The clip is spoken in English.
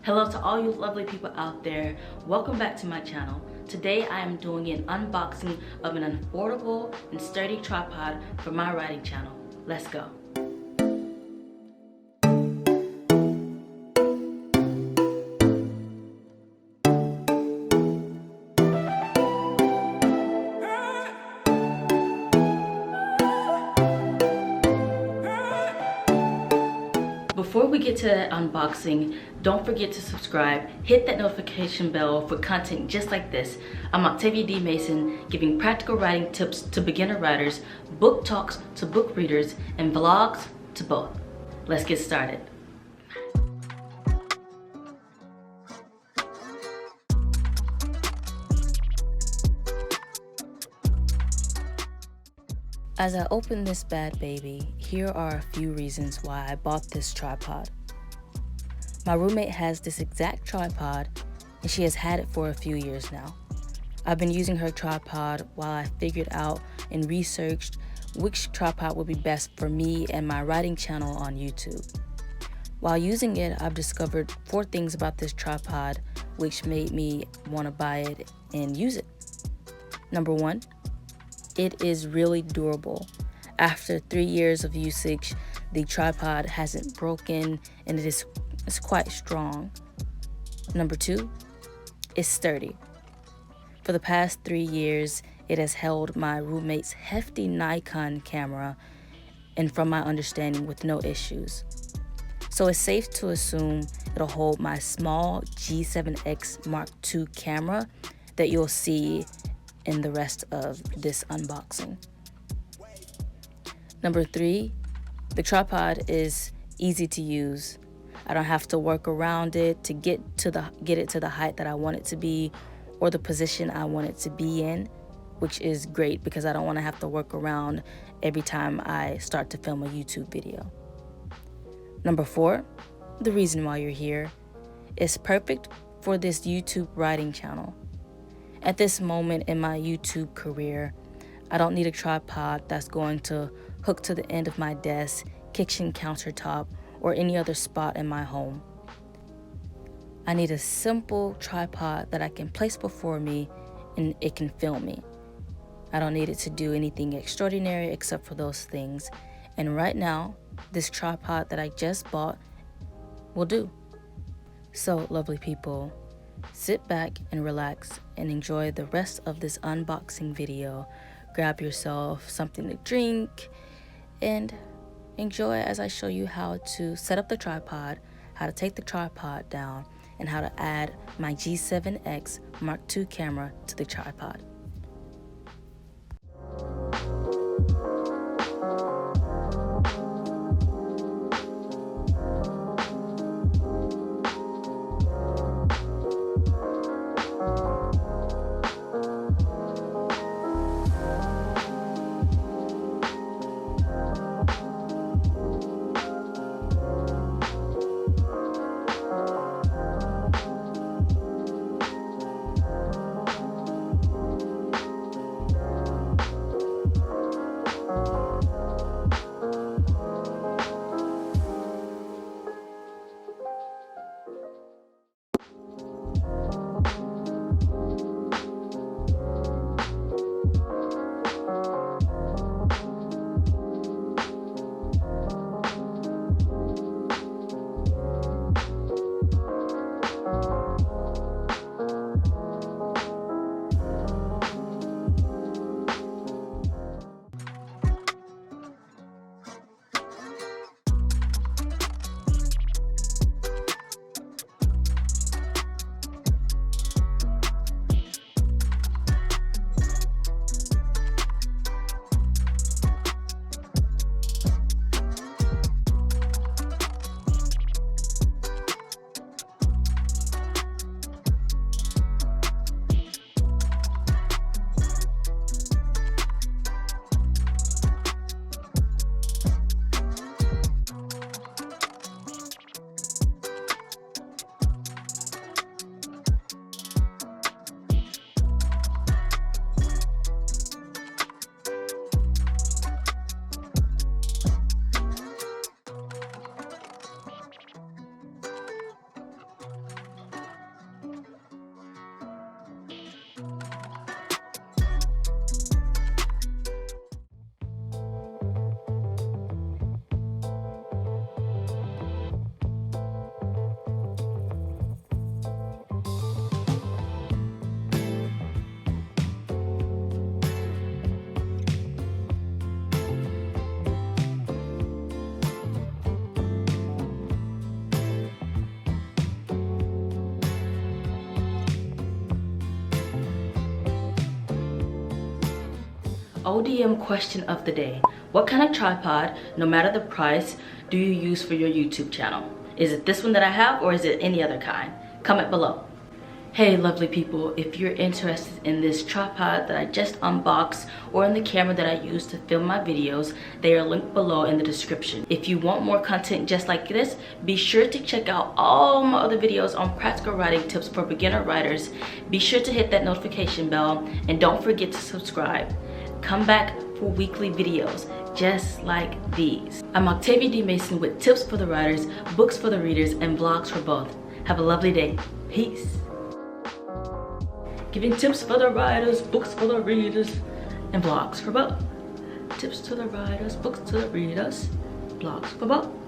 Hello to all you lovely people out there. Welcome back to my channel. Today I am doing an unboxing of an affordable and sturdy tripod for my writing channel. Let's go. Before we get to the unboxing, don't forget to subscribe, hit that notification bell for content just like this. I'm Octavia D. Mason, giving practical writing tips to beginner writers, book talks to book readers, and vlogs to both. Let's get started. As I open this bad baby, here are a few reasons why I bought this tripod. My roommate has this exact tripod and she has had it for a few years now. I've been using her tripod while I figured out and researched which tripod would be best for me and my writing channel on YouTube. While using it, I've discovered 4 things about this tripod which made me want to buy it and use it. Number 1, it is really durable. After 3 years of usage, the tripod hasn't broken and it's quite strong. Number 2, it's sturdy. For the past 3 years, it has held my roommate's hefty Nikon camera, and from my understanding, with no issues. So it's safe to assume it'll hold my small G7X Mark II camera that you'll see in the rest of this unboxing. Number 3, the tripod is easy to use. I don't have to work around it to get it to the height that I want it to be or the position I want it to be in, which is great because I don't want to have to work around every time I start to film a YouTube video. Number 4, the reason why you're here, is perfect for this YouTube writing channel. At this moment in my YouTube career, I don't need a tripod that's going to hook to the end of my desk, kitchen countertop, or any other spot in my home. I need a simple tripod that I can place before me and it can film me. I don't need it to do anything extraordinary except for those things. And right now, this tripod that I just bought will do. So, lovely people, sit back and relax and enjoy the rest of this unboxing video. Grab yourself something to drink and enjoy as I show you how to set up the tripod, how to take the tripod down, and how to add my G7X Mark II camera to the tripod. ODM question of the day. What kind of tripod, no matter the price, do you use for your YouTube channel? Is it this one that I have, or is it any other kind? Comment below. Hey lovely people, if you're interested in this tripod that I just unboxed or in the camera that I use to film my videos, they are linked below in the description. If you want more content just like this, be sure to check out all my other videos on practical writing tips for beginner writers. Be sure to hit that notification bell and don't forget to subscribe. Come back for weekly videos just like these. I'm Octavia D. Mason with tips for the writers, books for the readers, and vlogs for both. Have a lovely day. Peace. Giving tips for the writers, books for the readers, and vlogs for both. Tips to the writers, books to the readers, vlogs for both.